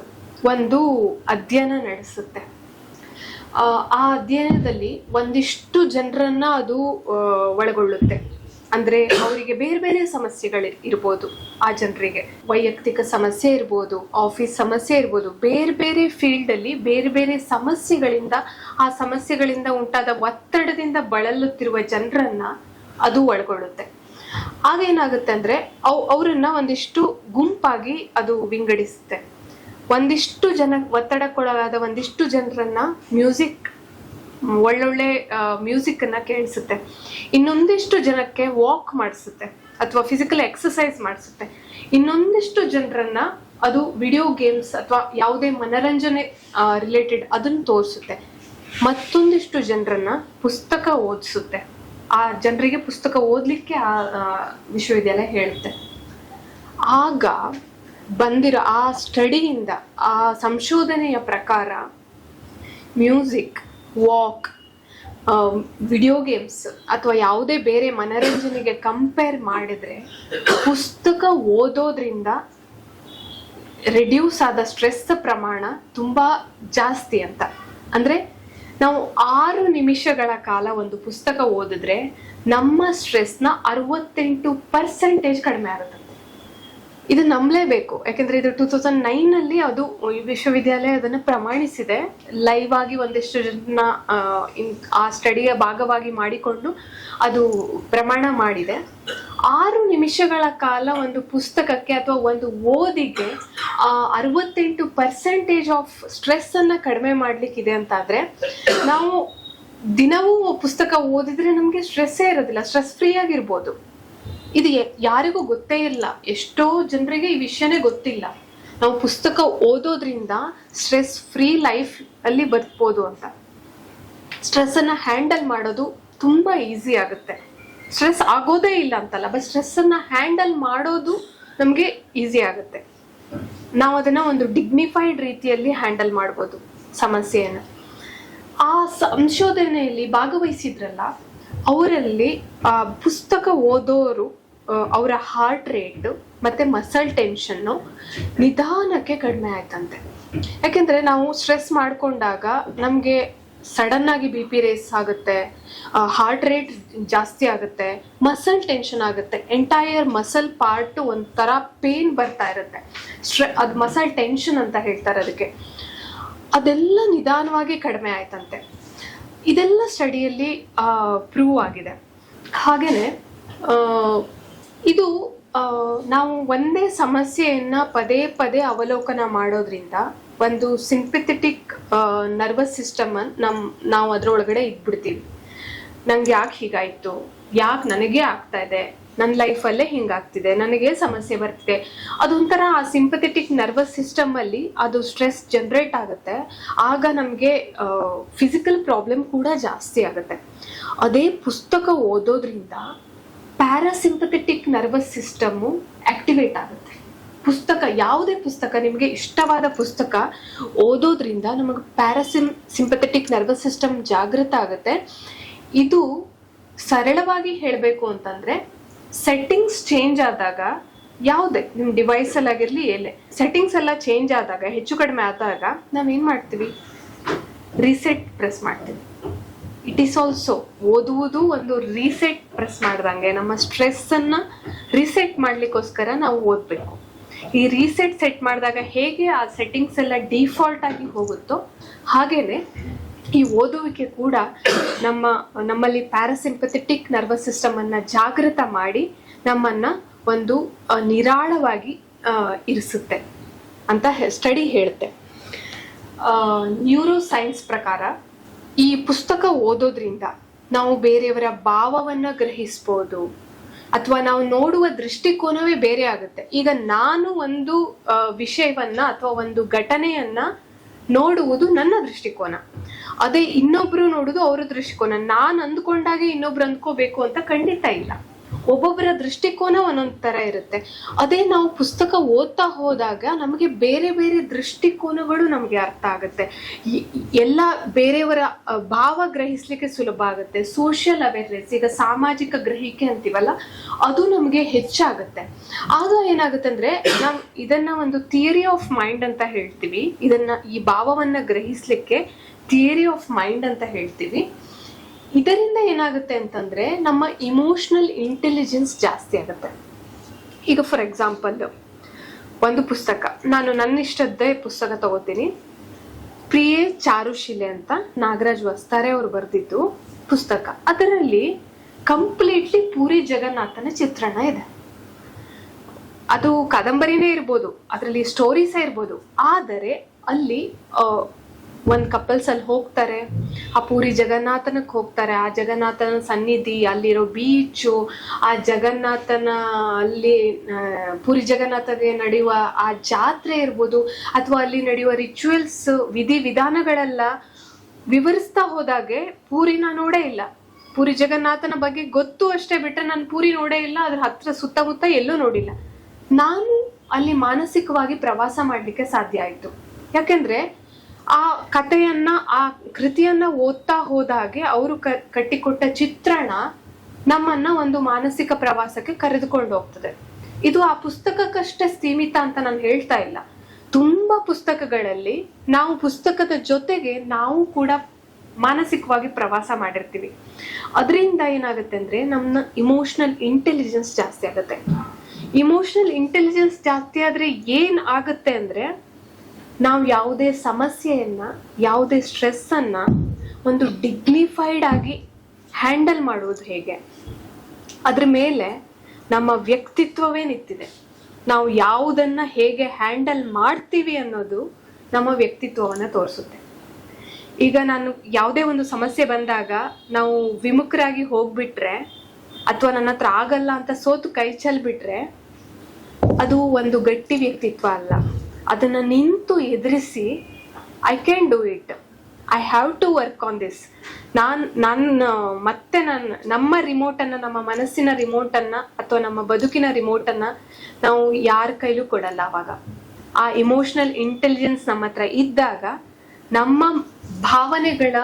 ಒಂದು ಅಧ್ಯಯನ ನಡೆಸುತ್ತೆ. ಆ ಅಧ್ಯಯನದಲ್ಲಿ ಒಂದಿಷ್ಟು ಜನರನ್ನ ಅದು ಒಳಗೊಳ್ಳುತ್ತೆ. ಅಂದ್ರೆ ಅವರಿಗೆ ಬೇರೆ ಬೇರೆ ಸಮಸ್ಯೆಗಳು ಇರ್ಬೋದು, ಆ ಜನರಿಗೆ ವೈಯಕ್ತಿಕ ಸಮಸ್ಯೆ ಇರ್ಬೋದು, ಆಫೀಸ್ ಸಮಸ್ಯೆ ಇರ್ಬೋದು, ಬೇರೆ ಬೇರೆ ಫೀಲ್ಡ್ ಅಲ್ಲಿ ಬೇರೆ ಬೇರೆ ಸಮಸ್ಯೆಗಳಿಂದ, ಆ ಸಮಸ್ಯೆಗಳಿಂದ ಉಂಟಾದ ಒತ್ತಡದಿಂದ ಬಳಲುತ್ತಿರುವ ಜನರನ್ನ ಅದು ಒಳಗೊಳ್ಳುತ್ತೆ. ಆಗ ಏನಾಗುತ್ತೆ ಅಂದ್ರೆ ಅವರನ್ನ ಒಂದಿಷ್ಟು ಗುಂಪಾಗಿ ಅದು ವಿಂಗಡಿಸುತ್ತೆ. ಒಂದಿಷ್ಟು ಒತ್ತಡಕ್ಕೊಳಗಾದ ಒಂದಿಷ್ಟು ಜನರನ್ನ ಮ್ಯೂಸಿಕ್ ಒಳ್ಳೊಳ್ಳೆ ಮ್ಯೂಸಿಕ್ ಅನ್ನ ಕೇಳಿಸುತ್ತೆ. ಇನ್ನೊಂದಿಷ್ಟು ಜನಕ್ಕೆ ವಾಕ್ ಮಾಡಿಸುತ್ತೆ ಅಥವಾ ಫಿಸಿಕಲ್ ಎಕ್ಸಸೈಸ್ ಮಾಡಿಸುತ್ತೆ. ಇನ್ನೊಂದಿಷ್ಟು ಜನರನ್ನ ಅದು ವಿಡಿಯೋ ಗೇಮ್ಸ್ ಅಥವಾ ಯಾವುದೇ ಮನರಂಜನೆ ರಿಲೇಟೆಡ್ ಅದನ್ನ ತೋರಿಸುತ್ತೆ. ಮತ್ತೊಂದಿಷ್ಟು ಜನರನ್ನ ಪುಸ್ತಕ ಓದಿಸುತ್ತೆ. ಆ ಜನರಿಗೆ ಪುಸ್ತಕ ಓದ್ಲಿಕ್ಕೆ ಆ ವಿಶ್ವವಿದ್ಯಾಲಯ ಹೇಳುತ್ತೆ. ಆಗ ಬಂದಿರೋ ಆ ಸ್ಟಡಿಯಿಂದ, ಆ ಸಂಶೋಧನೆಯ ಪ್ರಕಾರ ಮ್ಯೂಸಿಕ್, ವಾಕ್, ವಿಡಿಯೋ ಗೇಮ್ಸ್ ಅಥವಾ ಯಾವುದೇ ಬೇರೆ ಮನರಂಜನೆಗೆ ಕಂಪೇರ್ ಮಾಡಿದ್ರೆ ಪುಸ್ತಕ ಓದೋದ್ರಿಂದ ರೆಡ್ಯೂಸ್ ಆದ ಸ್ಟ್ರೆಸ್ ಪ್ರಮಾಣ ತುಂಬಾ ಜಾಸ್ತಿ ಅಂತ. ಅಂದ್ರೆ ನಾವು 6 ನಿಮಿಷಗಳ ಕಾಲ ಒಂದು ಪುಸ್ತಕ ಓದಿದ್ರೆ ನಮ್ಮ ಸ್ಟ್ರೆಸ್ನ 68% ಕಡಿಮೆ ಆಗುತ್ತೆ. ಇದು ನಂಬಲೇಬೇಕು, ಯಾಕೆಂದ್ರೆ ಇದು 2009 ಅದು ವಿಶ್ವವಿದ್ಯಾಲಯ ಅದನ್ನು ಪ್ರಮಾಣಿಸಿದೆ. ಲೈವ್ ಆಗಿ ಒಂದಿಷ್ಟು ಜನ ಆ ಸ್ಟಡಿಯ ಭಾಗವಾಗಿ ಮಾಡಿಕೊಂಡು ಅದು ಪ್ರಮಾಣ ಮಾಡಿದೆ. 6 ನಿಮಿಷಗಳ ಕಾಲ ಒಂದು ಪುಸ್ತಕಕ್ಕೆ ಅಥವಾ ಒಂದು ಓದಿಗೆ 68% ಆಫ್ ಸ್ಟ್ರೆಸ್ ಅನ್ನ ಕಡಿಮೆ ಮಾಡ್ಲಿಕ್ಕಿದೆ ಅಂತಾದ್ರೆ, ನಾವು ದಿನವೂ ಪುಸ್ತಕ ಓದಿದ್ರೆ ನಮ್ಗೆ ಸ್ಟ್ರೆಸ್ಸೇ ಇರೋದಿಲ್ಲ, ಸ್ಟ್ರೆಸ್ ಫ್ರೀ ಆಗಿರ್ಬೋದು. ಇದು ಯಾರಿಗೂ ಗೊತ್ತೇ ಇಲ್ಲ, ಎಷ್ಟೋ ಜನರಿಗೆ ಈ ವಿಷಯನೇ ಗೊತ್ತಿಲ್ಲ. ನಾವು ಪುಸ್ತಕ ಓದೋದ್ರಿಂದ ಸ್ಟ್ರೆಸ್ ಫ್ರೀ ಲೈಫ್ ಅಲ್ಲಿ ಬದುಕ್ಬೋದು ಅಂತ. ಸ್ಟ್ರೆಸ್ ಅನ್ನ ಹ್ಯಾಂಡಲ್ ಮಾಡೋದು ತುಂಬಾ ಈಸಿ ಆಗುತ್ತೆ. ಸ್ಟ್ರೆಸ್ ಆಗೋದೇ ಇಲ್ಲ ಅಂತಲ್ಲ, ಬಟ್ ಸ್ಟ್ರೆಸ್ ಅನ್ನ ಹ್ಯಾಂಡಲ್ ಮಾಡೋದು ನಮ್ಗೆ ಈಸಿ ಆಗುತ್ತೆ. ನಾವು ಅದನ್ನ ಒಂದು ಡಿಗ್ನಿಫೈಡ್ ರೀತಿಯಲ್ಲಿ ಹ್ಯಾಂಡಲ್ ಮಾಡ್ಬೋದು ಸಮಸ್ಯೆಯನ್ನ. ಆ ಸಂಶೋಧನೆಯಲ್ಲಿ ಭಾಗವಹಿಸಿದ್ರಲ್ಲ, ಅವರಲ್ಲಿ ಪುಸ್ತಕ ಓದೋರು ಅವರ ಹಾರ್ಟ್ ರೇಟ್ ಮತ್ತೆ ಮಸಲ್ ಟೆನ್ಷನ್ ನಿಧಾನಕ್ಕೆ ಕಡಿಮೆ ಆಯ್ತಂತೆ. ಯಾಕೆಂದ್ರೆ ನಾವು ಸ್ಟ್ರೆಸ್ ಮಾಡ್ಕೊಂಡಾಗ ನಮ್ಗೆ ಸಡನ್ ಆಗಿ BP ರೇಸ್ ಆಗುತ್ತೆ, ಹಾರ್ಟ್ ರೇಟ್ ಜಾಸ್ತಿ ಆಗುತ್ತೆ, ಮಸಲ್ ಟೆನ್ಷನ್ ಆಗುತ್ತೆ, ಎಂಟೈರ್ ಮಸಲ್ ಪಾರ್ಟ್ ಒಂಥರ ಪೇನ್ ಬರ್ತಾ ಇರುತ್ತೆ. ಅದು ಮಸಲ್ ಟೆನ್ಷನ್ ಅಂತ ಹೇಳ್ತಾರೆ ಅದಕ್ಕೆ. ಅದೆಲ್ಲ ನಿಧಾನವಾಗಿ ಕಡಿಮೆ ಆಯ್ತಂತೆ. ಇದೆಲ್ಲ ಸ್ಟಡಿಯಲ್ಲಿ ಪ್ರೂವ್ ಆಗಿದೆ. ಹಾಗೇನೆ ಇದು ನಾವು ಒಂದೇ ಸಮಸ್ಯೆಯನ್ನ ಪದೇ ಪದೇ ಅವಲೋಕನ ಮಾಡೋದ್ರಿಂದ ಒಂದು ಸಿಂಪಥೆಟಿಕ್ ನರ್ವಸ್ ಸಿಸ್ಟಮ್ ನಾವು ಅದರೊಳಗಡೆ ಇದ್ಬಿಡ್ತೀವಿ. ನಂಗೆ ಯಾಕೆ ಹೀಗಾಯ್ತು, ಯಾಕೆ ನನಗೆ ಆಗ್ತಾ ಇದೆ, ನನ್ನ ಲೈಫಲ್ಲೇ ಹಿಂಗಾಗ್ತಿದೆ, ನನಗೆ ಸಮಸ್ಯೆ ಬರ್ತಿದೆ, ಅದೊಂಥರ ಆ ಸಿಂಪಥೆಟಿಕ್ ನರ್ವಸ್ ಸಿಸ್ಟಮ್ ಅಲ್ಲಿ ಅದು ಸ್ಟ್ರೆಸ್ ಜನರೇಟ್ ಆಗುತ್ತೆ. ಆಗ ನಮಗೆ ಫಿಸಿಕಲ್ ಪ್ರಾಬ್ಲಮ್ ಕೂಡ ಜಾಸ್ತಿ ಆಗುತ್ತೆ. ಅದೇ ಪುಸ್ತಕ ಓದೋದ್ರಿಂದ ಪ್ಯಾರಾಸಿಂಪಥೆಟಿಕ್ ನರ್ವಸ್ ಸಿಸ್ಟಮ್ ಆಕ್ಟಿವೇಟ್ ಆಗುತ್ತೆ. ಪುಸ್ತಕ, ಯಾವುದೇ ಪುಸ್ತಕ, ನಿಮಗೆ ಇಷ್ಟವಾದ ಪುಸ್ತಕ ಓದೋದ್ರಿಂದ ನಮಗೆ ಸಿಂಪಥೆಟಿಕ್ ನರ್ವಸ್ ಸಿಸ್ಟಮ್ ಜಾಗೃತ ಆಗುತ್ತೆ. ಇದು ಸರಳವಾಗಿ ಹೇಳಬೇಕು ಅಂತಂದ್ರೆ, ಸೆಟ್ಟಿಂಗ್ಸ್ ಚೇಂಜ್ ಆದಾಗ, ಯಾವುದೇ ನಿಮ್ಮ ಡಿವೈಸ್ ಅಲ್ಲಿ ಆಗಿರ್ಲಿ, ಎಲ್ಲೇ ಸೆಟ್ಟಿಂಗ್ಸ್ ಎಲ್ಲ ಚೇಂಜ್ ಆದಾಗ, ಹೆಚ್ಚು ಕಡಿಮೆ ಆದಾಗ ನಾವೇನ್ ಮಾಡ್ತೀವಿ, ರೀಸೆಟ್ ಪ್ರೆಸ್ ಮಾಡ್ತೀವಿ. ಇಟ್ ಈಸ್ ಆಲ್ಸೋ, ಓದುವುದು ಒಂದು ರೀಸೆಟ್ ಪ್ರೆಸ್ ಮಾಡ್ದಂಗೆ. ನಮ್ಮ ಸ್ಟ್ರೆಸ್ ಅನ್ನ ರೀಸೆಟ್ ಮಾಡ್ಲಿಕ್ಕೋಸ್ಕರ ನಾವು ಓದ್ಬೇಕು. ಈ ರೀಸೆಟ್ ಸೆಟ್ ಮಾಡಿದಾಗ ಹೇಗೆ ಆ ಸೆಟ್ಟಿಂಗ್ಸ್ ಎಲ್ಲ ಡಿಫಾಲ್ಟ್ ಆಗಿ ಹೋಗುತ್ತೋ, ಹಾಗೇನೆ ಈ ಓದುವಿಕೆ ಕೂಡ ನಮ್ಮಲ್ಲಿ ಪ್ಯಾರಾಸಿಂಪಥೆಟಿಕ್ ನರ್ವಸ್ ಸಿಸ್ಟಮ್ ಅನ್ನ ಜಾಗೃತ ಮಾಡಿ ನಮ್ಮನ್ನ ಒಂದು ನಿರಾಳವಾಗಿ ಇರಿಸುತ್ತೆ ಅಂತ ಸ್ಟಡಿ ಹೇಳುತ್ತೆ. ನ್ಯೂರೋ ಸೈನ್ಸ್ ಪ್ರಕಾರ ಈ ಪುಸ್ತಕ ಓದೋದ್ರಿಂದ ನಾವು ಬೇರೆಯವರ ಭಾವವನ್ನ ಗ್ರಹಿಸ್ಬೋದು, ಅಥವಾ ನಾವು ನೋಡುವ ದೃಷ್ಟಿಕೋನವೇ ಬೇರೆ ಆಗುತ್ತೆ. ಈಗ ನಾನು ಒಂದು ವಿಷಯವನ್ನ ಅಥವಾ ಒಂದು ಘಟನೆಯನ್ನ ನೋಡುವುದು ನನ್ನ ದೃಷ್ಟಿಕೋನ, ಅದೇ ಇನ್ನೊಬ್ರು ನೋಡುದು ಅವರ ದೃಷ್ಟಿಕೋನ. ನಾನು ಅಂದ್ಕೊಂಡಾಗೆ ಇನ್ನೊಬ್ರು ಅಂದ್ಕೋಬೇಕು ಅಂತ ಖಂಡಿತ ಇಲ್ಲ. ಒಬ್ಬೊಬ್ಬರ ದೃಷ್ಟಿಕೋನ ಒಂದೊಂದ್ ತರ ಇರುತ್ತೆ. ಅದೇ ನಾವು ಪುಸ್ತಕ ಓದ್ತಾ ಹೋದಾಗ ನಮಗೆ ಬೇರೆ ಬೇರೆ ದೃಷ್ಟಿಕೋನಗಳು ನಮ್ಗೆ ಅರ್ಥ ಆಗುತ್ತೆ. ಎಲ್ಲ ಬೇರೆಯವರ ಭಾವ ಗ್ರಹಿಸ್ಲಿಕ್ಕೆ ಸುಲಭ ಆಗುತ್ತೆ. ಸೋಷಿಯಲ್ ಅವೇರ್ನೆಸ್, ಈಗ ಸಾಮಾಜಿಕ ಗ್ರಹಿಕೆ ಅಂತೀವಲ್ಲ, ಅದು ನಮ್ಗೆ ಹೆಚ್ಚಾಗುತ್ತೆ. ಆಗ ಏನಾಗುತ್ತೆ ಅಂದ್ರೆ, ನಾವು ಇದನ್ನ ಒಂದು ಥಿಯರಿ ಆಫ್ ಮೈಂಡ್ ಅಂತ ಹೇಳ್ತೀವಿ. ಈ ಭಾವವನ್ನ ಗ್ರಹಿಸ್ಲಿಕ್ಕೆ ಥಿಯರಿ ಆಫ್ ಮೈಂಡ್ ಅಂತ ಹೇಳ್ತೀವಿ. ಇದರಿಂದ ಏನಾಗುತ್ತೆ ಅಂತಂದ್ರೆ, ನಮ್ಮ ಇಮೋಷನಲ್ ಇಂಟೆಲಿಜೆನ್ಸ್ ಜಾಸ್ತಿ ಆಗುತ್ತೆ. ಈಗ ಫಾರ್ ಎಕ್ಸಾಂಪಲ್, ಒಂದು ಪುಸ್ತಕ, ನಾನು ನನ್ನ ಇಷ್ಟದ್ದೇ ಪುಸ್ತಕ ತಗೋತೀನಿ. ಪ್ರಿಯೆ ಚಾರುಶಿಲೆ ಅಂತ ನಾಗರಾಜ್ ವಸ್ತಾರೆ ಅವರು ಬರೆದಿದ್ದು ಪುಸ್ತಕ. ಅದರಲ್ಲಿ ಕಂಪ್ಲೀಟ್ಲಿ ಪೂರಿ ಜಗನ್ನಾಥನ ಚಿತ್ರಣ ಇದೆ. ಅದು ಕಾದಂಬರಿನೇ ಇರ್ಬೋದು, ಅದರಲ್ಲಿ ಸ್ಟೋರೀಸೇ ಇರ್ಬೋದು, ಆದರೆ ಅಲ್ಲಿ ಒಂದ್ ಕಪಲ್ಸ್ ಅಲ್ಲಿ ಹೋಗ್ತಾರೆ, ಆ ಪೂರಿ ಜಗನ್ನಾಥನಕ್ಕೆ ಹೋಗ್ತಾರೆ, ಆ ಜಗನ್ನಾಥನ ಸನ್ನಿಧಿ, ಅಲ್ಲಿರೋ ಬೀಚು, ಆ ಜಗನ್ನಾಥನ ಅಲ್ಲಿ ಪೂರಿ ಜಗನ್ನಾಥಗೆ ನಡೆಯುವ ಆ ಜಾತ್ರೆ ಇರ್ಬೋದು, ಅಥವಾ ಅಲ್ಲಿ ನಡೆಯುವ ರಿಚುವಲ್ಸ್ ವಿಧಿ ವಿಧಾನಗಳೆಲ್ಲ ವಿವರಿಸ್ತಾ ಹೋದಾಗೆ ಪೂರಿನ ನೋಡೇ ಇಲ್ಲ. ಪೂರಿ ಜಗನ್ನಾಥನ ಬಗ್ಗೆ ಗೊತ್ತು ಅಷ್ಟೇ ಬಿಟ್ರೆ ನಾನು ಪೂರಿ ನೋಡೇ ಇಲ್ಲ, ಅದ್ರ ಹತ್ರ ಸುತ್ತಮುತ್ತ ಎಲ್ಲೂ ನೋಡಿಲ್ಲ. ನಾನು ಅಲ್ಲಿ ಮಾನಸಿಕವಾಗಿ ಪ್ರವಾಸ ಮಾಡ್ಲಿಕ್ಕೆ ಸಾಧ್ಯ ಆಯ್ತು. ಯಾಕೆಂದ್ರೆ ಆ ಕಥೆಯನ್ನ, ಆ ಕೃತಿಯನ್ನ ಓದ್ತಾ ಹೋದಾಗೆ ಅವರು ಕಟ್ಟಿಕೊಟ್ಟ ಚಿತ್ರಣ ನಮ್ಮನ್ನ ಒಂದು ಮಾನಸಿಕ ಪ್ರವಾಸಕ್ಕೆ ಕರೆದುಕೊಂಡು ಹೋಗ್ತದೆ. ಇದು ಆ ಪುಸ್ತಕಕ್ಕಷ್ಟೇ ಸೀಮಿತ ಅಂತ ನಾನು ಹೇಳ್ತಾ ಇಲ್ಲ. ತುಂಬಾ ಪುಸ್ತಕಗಳಲ್ಲಿ ನಾವು ಪುಸ್ತಕದ ಜೊತೆಗೆ ನಾವು ಕೂಡ ಮಾನಸಿಕವಾಗಿ ಪ್ರವಾಸ ಮಾಡಿರ್ತೀವಿ. ಅದರಿಂದ ಏನಾಗುತ್ತೆ ಅಂದ್ರೆ ನಮ್ಮ ಇಮೋಷನಲ್ ಇಂಟೆಲಿಜೆನ್ಸ್ ಜಾಸ್ತಿ ಆಗುತ್ತೆ. ಇಮೋಷನಲ್ ಇಂಟೆಲಿಜೆನ್ಸ್ ಜಾಸ್ತಿ ಆದ್ರೆ ಏನ್ ಆಗುತ್ತೆ ಅಂದ್ರೆ ನಾವು ಯಾವುದೇ ಸಮಸ್ಯೆಯನ್ನ, ಯಾವುದೇ ಸ್ಟ್ರೆಸ್ ಅನ್ನ ಒಂದು ಡಿಗ್ನಿಫೈಡ್ ಆಗಿ ಹ್ಯಾಂಡಲ್ ಮಾಡುವುದು ಹೇಗೆ, ಅದ್ರ ಮೇಲೆ ನಮ್ಮ ವ್ಯಕ್ತಿತ್ವವೇ ನಿಂತಿದೆ. ನಾವು ಯಾವುದನ್ನ ಹೇಗೆ ಹ್ಯಾಂಡಲ್ ಮಾಡ್ತೀವಿ ಅನ್ನೋದು ನಮ್ಮ ವ್ಯಕ್ತಿತ್ವವನ್ನ ತೋರಿಸುತ್ತೆ. ಈಗ ನಾನು ಯಾವುದೇ ಒಂದು ಸಮಸ್ಯೆ ಬಂದಾಗ ನಾವು ವಿಮುಖರಾಗಿ ಹೋಗ್ಬಿಟ್ರೆ, ಅಥವಾ ನನ್ನ ಹತ್ರ ಆಗಲ್ಲ ಅಂತ ಸೋತು ಕೈ ಚೆಲ್ಬಿಟ್ರೆ ಅದು ಒಂದು ಗಟ್ಟಿ ವ್ಯಕ್ತಿತ್ವ ಅಲ್ಲ. ಅದನ್ನ ನಿಂತು ಎದುರಿಸಿ I can do it, I have to work on this, ಮತ್ತೆ ನಮ್ಮ ರಿಮೋಟ್ ಅನ್ನ, ನಮ್ಮ ಮನಸ್ಸಿನ ರಿಮೋಟ್ ಅನ್ನ ಅಥವಾ ನಮ್ಮ ಬದುಕಿನ ರಿಮೋಟ್ ಅನ್ನ ನಾವು ಯಾರ ಕೈಲೂ ಕೊಡಲ್ಲ. ಅವಾಗ ಆ ಇಮೋಷನಲ್ ಇಂಟೆಲಿಜೆನ್ಸ್ ನಮ್ಮ ಹತ್ರ ಇದ್ದಾಗ ನಮ್ಮ ಭಾವನೆಗಳ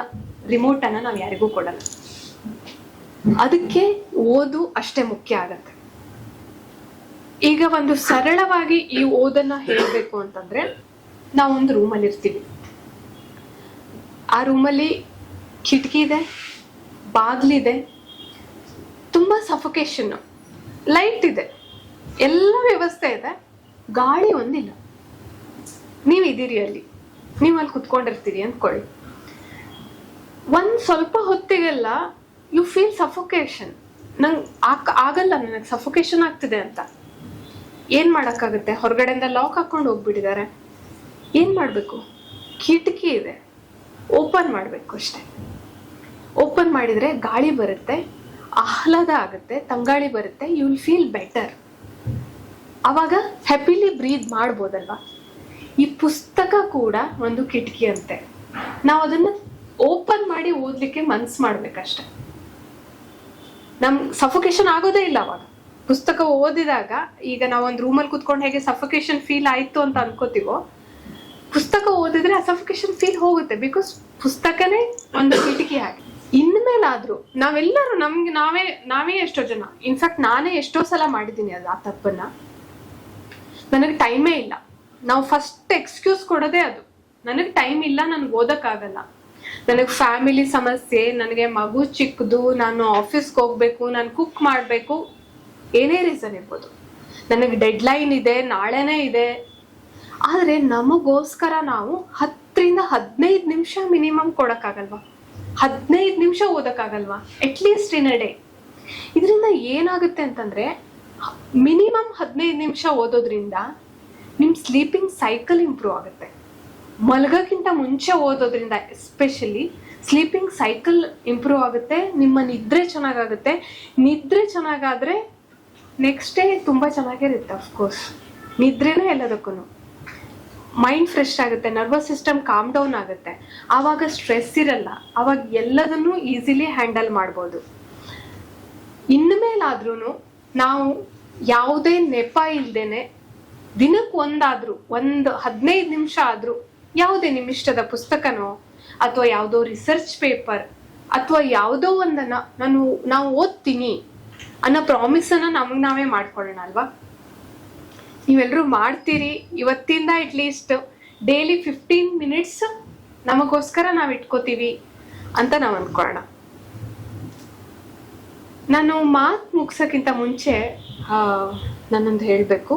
ರಿಮೋಟ್ ಅನ್ನ ನಾವು ಯಾರಿಗೂ ಕೊಡಲ್ಲ. ಅದಕ್ಕೆ ಓದು ಅಷ್ಟೇ ಮುಖ್ಯ ಆಗತ್ತೆ. ಈಗ ಒಂದು ಸರಳವಾಗಿ ಈ ಓದನ್ನ ಹೇಳ್ಬೇಕು ಅಂತಂದ್ರೆ, ನಾವೊಂದು ರೂಮಲ್ಲಿ ಇರ್ತೀವಿ. ಆ ರೂಮಲ್ಲಿ ಕಿಟಕಿ ಇದೆ, ಬಾಗ್ಲಿದೆ, ತುಂಬಾ ಸಫೋಕೇಶನ್, ಲೈಟ್ ಇದೆ, ಎಲ್ಲ ವ್ಯವಸ್ಥೆ ಇದೆ, ಗಾಳಿ ಒಂದಿಲ್ಲ. ನೀವಿದ್ದೀರಿ ಅಲ್ಲಿ, ನೀವು ಅಲ್ಲಿ ಕುತ್ಕೊಂಡಿರ್ತೀರಿ ಅಂದ್ಕೊಳ್ಳಿ. ಒಂದ್ ಸ್ವಲ್ಪ ಹೊತ್ತಿಗೆಲ್ಲ ಯು ಫೀಲ್ ಸಫೋಕೇಶನ್. ನಂಗೆ ಆಗಲ್ಲ, ನನಗೆ ಸಫೋಕೇಶನ್ ಆಗ್ತಿದೆ ಅಂತ. ಏನ್ ಮಾಡಕ್ಕಾಗುತ್ತೆ? ಹೊರಗಡೆಯಿಂದ ಲಾಕ್ ಹಾಕೊಂಡು ಹೋಗ್ಬಿಟ್ಟಿದ್ದಾರೆ. ಏನ್ ಮಾಡ್ಬೇಕು? ಕಿಟಕಿ ಇದೆ, ಓಪನ್ ಮಾಡ್ಬೇಕು ಅಷ್ಟೆ. ಓಪನ್ ಮಾಡಿದ್ರೆ ಗಾಳಿ ಬರುತ್ತೆ, ಆಹ್ಲಾದ ಆಗುತ್ತೆ, ತಂಗಾಳಿ ಬರುತ್ತೆ, ಯು ವಿಲ್ ಫೀಲ್ ಬೆಟರ್. ಅವಾಗ ಹ್ಯಾಪಿಲಿ ಬ್ರೀತ್ ಮಾಡ್ಬೋದಲ್ವಾ? ಈ ಪುಸ್ತಕ ಕೂಡ ಒಂದು ಕಿಟಕಿ ಅಂತೆ. ನಾವು ಅದನ್ನ ಓಪನ್ ಮಾಡಿ ಓದ್ಲಿಕ್ಕೆ ಮನ್ಸು ಮಾಡ್ಬೇಕಷ್ಟೆ. ಸಫೋಕೇಶನ್ ಆಗೋದೇ ಇಲ್ಲ ಅವಾಗ. ಪುಸ್ತಕ ಓದಿದಾಗ, ಈಗ ನಾವೊಂದು ರೂಮಲ್ಲಿ ಕುತ್ಕೊಂಡು ಹೇಗೆ ಸಫೋಕೇಶನ್ ಫೀಲ್ ಆಯ್ತು ಅಂತ ಅನ್ಕೋತೀವೋ, ಪುಸ್ತಕ ಓದಿದ್ರೆ ಆ ಸಫೋಕೇಶನ್ ಫೀಲ್ ಹೋಗುತ್ತೆ. ಬಿಕಾಸ್ ಪುಸ್ತಕನೇ ಒಂದು ಕಿಟಕಿ ಹಾಗೆ. ಇನ್ಮೇಲಾದ್ರೂ ನಾವೆಲ್ಲರೂ ನಮ್ಗೆ ನಾವೇ ಎಷ್ಟೋ ಜನ, ಇನ್ಫ್ಯಾಕ್ಟ್ ನಾನೇ ಎಷ್ಟೋ ಸಲ ಮಾಡಿದ್ದೀನಿ ಅದು, ಆ ತಪ್ಪನ್ನ. ನನಗೆ ಟೈಮೇ ಇಲ್ಲ, ನಾವು ಫಸ್ಟ್ ಎಕ್ಸ್ಕ್ಯೂಸ್ ಕೊಡೋದೇ ಅದು. ನನಗೆ ಟೈಮ್ ಇಲ್ಲ, ನನ್ಗೆ ಓದಕ್ಕಾಗಲ್ಲ, ನನಗೆ ಫ್ಯಾಮಿಲಿ ಸಮಸ್ಯೆ, ನನಗೆ ಮಗು ಚಿಕ್ಕದು, ನಾನು ಆಫೀಸ್ಗೆ ಹೋಗ್ಬೇಕು, ನಾನು ಕುಕ್ ಮಾಡಬೇಕು, ಏನೇ ರೀಸನ್ ಇರ್ಬೋದು, ನನಗೆ ಡೆಡ್ಲೈನ್ ಇದೆ, ನಾಳೆನೇ ಇದೆ. ಆದರೆ ನಮಗೋಸ್ಕರ ನಾವು 10-15 ನಿಮಿಷ ಮಿನಿಮಮ್ ಕೊಡೋಕ್ಕಾಗಲ್ವಾ? 15 ನಿಮಿಷ ಓದಕ್ಕಾಗಲ್ವಾ? At least in a day. ಇದರಿಂದ ಏನಾಗುತ್ತೆ ಅಂತಂದ್ರೆ, ಮಿನಿಮಮ್ 15 ನಿಮಿಷ ಓದೋದ್ರಿಂದ ನಿಮ್ಮ ಸ್ಲೀಪಿಂಗ್ ಸೈಕಲ್ ಇಂಪ್ರೂವ್ ಆಗುತ್ತೆ. ಮಲಗೋಕ್ಕಿಂತ ಮುಂಚೆ ಓದೋದ್ರಿಂದ ಎಸ್ಪೆಷಲಿ ಸ್ಲೀಪಿಂಗ್ ಸೈಕಲ್ ಇಂಪ್ರೂವ್ ಆಗುತ್ತೆ, ನಿಮ್ಮ ನಿದ್ರೆ ಚೆನ್ನಾಗಾಗುತ್ತೆ. ನಿದ್ರೆ ಚೆನ್ನಾಗಾದ್ರೆ ನೆಕ್ಸ್ಟ್ ಡೇ ತುಂಬ ಚೆನ್ನಾಗಿರುತ್ತೆ. ಅಫ್ಕೋರ್ಸ್ ನಿದ್ರೆನೇ ಎಲ್ಲದಕ್ಕೂ. ಮೈಂಡ್ ಫ್ರೆಶ್ ಆಗುತ್ತೆ, ನರ್ವಸ್ ಸಿಸ್ಟಮ್ ಕಾಮ್ ಡೌನ್ ಆಗುತ್ತೆ, ಆವಾಗ ಸ್ಟ್ರೆಸ್ ಇರಲ್ಲ, ಆವಾಗ ಎಲ್ಲದನ್ನೂ ಈಸಿಲಿ ಹ್ಯಾಂಡಲ್ ಮಾಡ್ಬೋದು. ಇನ್ಮೇಲಾದ್ರೂ ನಾವು ಯಾವುದೇ ನೆಪ ಇಲ್ದೇನೆ ದಿನಕ್ಕೆ ಒಂದು 15 ನಿಮಿಷ ಆದ್ರೂ ಯಾವುದೇ ನಿಮ್ಮಿಷ್ಟದ ಪುಸ್ತಕನೋ ಅಥವಾ ಯಾವುದೋ ರಿಸರ್ಚ್ ಪೇಪರ್ ಅಥವಾ ಯಾವುದೋ ಒಂದನ್ನ ನಾವು ಓದ್ತೀನಿ ಅನ್ನೋ ಪ್ರಾಮಿಸನ್ನ ನಮಗೆ ನಾವೇ ಮಾಡ್ಕೊಳ್ಳೋಣ ಅಲ್ವಾ? ನೀವೆಲ್ಲರೂ ಮಾಡ್ತೀರಿ. ಇವತ್ತಿಂದ ಅಟ್ಲೀಸ್ಟ್ ಡೈಲಿ 15 ಮಿನಿಟ್ಸ್ ನಮಗೋಸ್ಕರ ನಾವು ಇಟ್ಕೋತೀವಿ ಅಂತ ನಾವು ಅನ್ಕೊಳ್ಳೋಣ. ನಾನು ಮಾತು ಮುಗ್ಸೋಕ್ಕಿಂತ ಮುಂಚೆ ನಾನೊಂದು ಹೇಳಬೇಕು.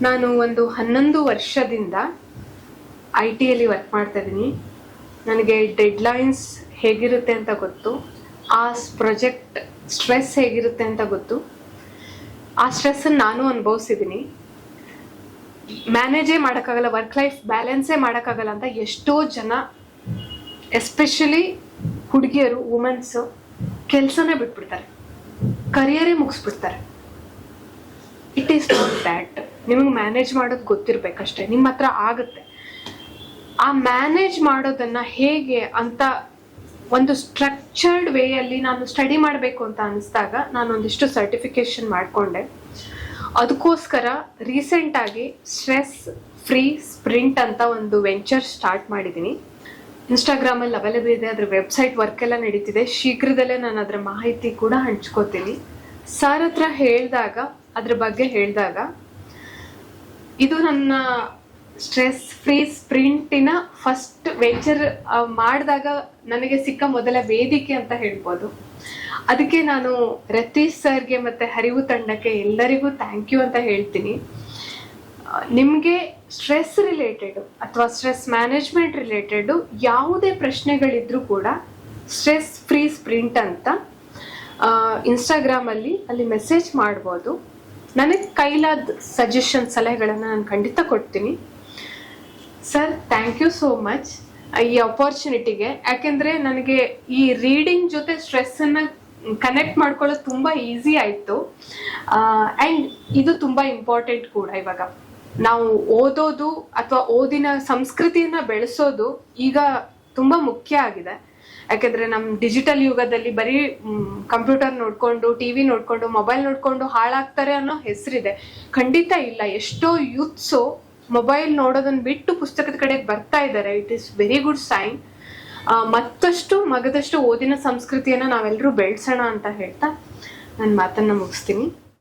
ನಾನು ಒಂದು 11 ವರ್ಷದಿಂದ IT ವರ್ಕ್ ಮಾಡ್ತಾ ಇದ್ದೀನಿ. ನನಗೆ ಡೆಡ್ಲೈನ್ಸ್ ಹೇಗಿರುತ್ತೆ ಅಂತ ಗೊತ್ತು, ಆ ಪ್ರಾಜೆಕ್ಟ್ ಸ್ಟ್ರೆಸ್ ಹೇಗಿರುತ್ತೆ ಅಂತ ಗೊತ್ತು. ಆ ಸ್ಟ್ರೆಸ್ಸನ್ನು ನಾನು ಅನುಭವಿಸಿದ್ದೀನಿ. ಮ್ಯಾನೇಜೇ ಮಾಡೋಕ್ಕಾಗಲ್ಲ, ವರ್ಕ್ ಲೈಫ್ ಬ್ಯಾಲೆನ್ಸೇ ಮಾಡೋಕ್ಕಾಗಲ್ಲ ಅಂತ ಎಷ್ಟೋ ಜನ ಎಸ್ಪೆಷಲಿ ಹುಡುಗಿಯರು, ವುಮೆನ್ಸ್ ಕೆಲಸನೇ ಬಿಟ್ಬಿಡ್ತಾರೆ, ಕರಿಯರೇ ಮುಗಿಸ್ಬಿಡ್ತಾರೆ. It is not that. ನಿಮಗೆ ಮ್ಯಾನೇಜ್ ಮಾಡೋದು ಗೊತ್ತಿರ್ಬೇಕಷ್ಟೇ, ನಿಮ್ಮ ಹತ್ರ ಆಗುತ್ತೆ. ಆ ಮ್ಯಾನೇಜ್ ಮಾಡೋದನ್ನ ಹೇಗೆ ಅಂತ ಒಂದು ಸ್ಟ್ರಕ್ಚರ್ಡ್ ವೇಯಲ್ಲಿ ನಾನು ಸ್ಟಡಿ ಮಾಡಬೇಕು ಅಂತ ಅನಿಸ್ದಾಗ ನಾನೊಂದಿಷ್ಟು ಸರ್ಟಿಫಿಕೇಶನ್ ಮಾಡಿಕೊಂಡೆ. ಅದಕ್ಕೋಸ್ಕರ ರೀಸೆಂಟಾಗಿ ಸ್ಟ್ರೆಸ್ ಫ್ರೀ ಸ್ಪ್ರಿಂಟ್ ಅಂತ ಒಂದು ವೆಂಚರ್ ಸ್ಟಾರ್ಟ್ ಮಾಡಿದ್ದೀನಿ. ಇನ್ಸ್ಟಾಗ್ರಾಮಲ್ಲಿ ಅವೈಲೇಬಲ್ ಇದೆ, ಅದ್ರ ವೆಬ್ಸೈಟ್ ವರ್ಕ್ ಎಲ್ಲ ನಡೀತಿದೆ. ಶೀಘ್ರದಲ್ಲೇ ನಾನು ಅದರ ಮಾಹಿತಿ ಕೂಡ ಹಂಚ್ಕೋತೀನಿ. ಸರ್ ಹತ್ರ ಹೇಳಿದಾಗ, ಅದ್ರ ಬಗ್ಗೆ ಹೇಳಿದಾಗ, ಇದು ನನ್ನ ಸ್ಟ್ರೆಸ್ ಫ್ರೀ ಸ್ಪ್ರಿಂಟಿನ ಫಸ್ಟ್ ವೆಂಚರ್ ಮಾಡಿದಾಗ ನನಗೆ ಸಿಕ್ಕ ಮೊದಲ ವೇದಿಕೆ ಅಂತ ಹೇಳ್ಬೋದು. ಅದಕ್ಕೆ ನಾನು ರತೀಶ್ ಸರ್ಗೆ ಮತ್ತು ಹರಿವು ತಂಡಕ್ಕೆ ಎಲ್ಲರಿಗೂ ಥ್ಯಾಂಕ್ ಯು ಅಂತ ಹೇಳ್ತೀನಿ. ನಿಮಗೆ ಸ್ಟ್ರೆಸ್ ರಿಲೇಟೆಡ್ ಅಥವಾ ಸ್ಟ್ರೆಸ್ ಮ್ಯಾನೇಜ್ಮೆಂಟ್ ರಿಲೇಟೆಡ್ ಯಾವುದೇ ಪ್ರಶ್ನೆಗಳಿದ್ರೂ ಕೂಡ ಸ್ಟ್ರೆಸ್ ಫ್ರೀ ಸ್ಪ್ರಿಂಟ್ ಅಂತ ಇನ್ಸ್ಟಾಗ್ರಾಮಲ್ಲಿ ಅಲ್ಲಿ ಮೆಸೇಜ್ ಮಾಡ್ಬೋದು. ನನಗೆ ಕೈಲಾದ ಸಜೆಷನ್, ಸಲಹೆಗಳನ್ನು ನಾನು ಖಂಡಿತ ಕೊಡ್ತೀನಿ. Sir, thank you so much ಈ ಅಪಾರ್ಚುನಿಟಿಗೆ. ಯಾಕೆಂದರೆ ನನಗೆ ಈ ರೀಡಿಂಗ್ ಜೊತೆ ಸ್ಟ್ರೆಸ್ಸನ್ನು ಕನೆಕ್ಟ್ ಮಾಡ್ಕೊಳ್ಳೋದು ತುಂಬ ಈಸಿ ಆಯಿತು. ಆ್ಯಂಡ್ ಇದು ತುಂಬ ಇಂಪಾರ್ಟೆಂಟ್ ಕೂಡ. ಇವಾಗ ನಾವು ಓದೋದು ಅಥವಾ ಓದಿನ ಸಂಸ್ಕೃತಿಯನ್ನು ಬೆಳೆಸೋದು ಈಗ ತುಂಬ ಮುಖ್ಯ ಆಗಿದೆ. ಯಾಕೆಂದರೆ ನಮ್ಮ ಡಿಜಿಟಲ್ ಯುಗದಲ್ಲಿ ಬರೀ ಕಂಪ್ಯೂಟರ್ ನೋಡಿಕೊಂಡು, ಟಿ ವಿ ನೋಡಿಕೊಂಡು, ಮೊಬೈಲ್ ನೋಡಿಕೊಂಡು ಹಾಳಾಗ್ತಾರೆ ಅನ್ನೋ ಹೆಸರಿದೆ. ಖಂಡಿತ ಇಲ್ಲ. ಎಷ್ಟೋ ಯೂತ್ಸು ಮೊಬೈಲ್ ನೋಡೋದನ್ನ ಬಿಟ್ಟು ಪುಸ್ತಕದ ಕಡೆಗೆ ಬರ್ತಾ ಇದ್ದಾರೆ. It is very good sign. ಮತ್ತಷ್ಟು ಮಗದಷ್ಟು ಓದಿನ ಸಂಸ್ಕೃತಿಯನ್ನು ನಾವೆಲ್ಲರೂ ಬೆಳೆಸೋಣ ಅಂತ ಹೇಳ್ತಾ ನನ್ನ ಮಾತನ್ನು ಮುಗಿಸ್ತೀನಿ.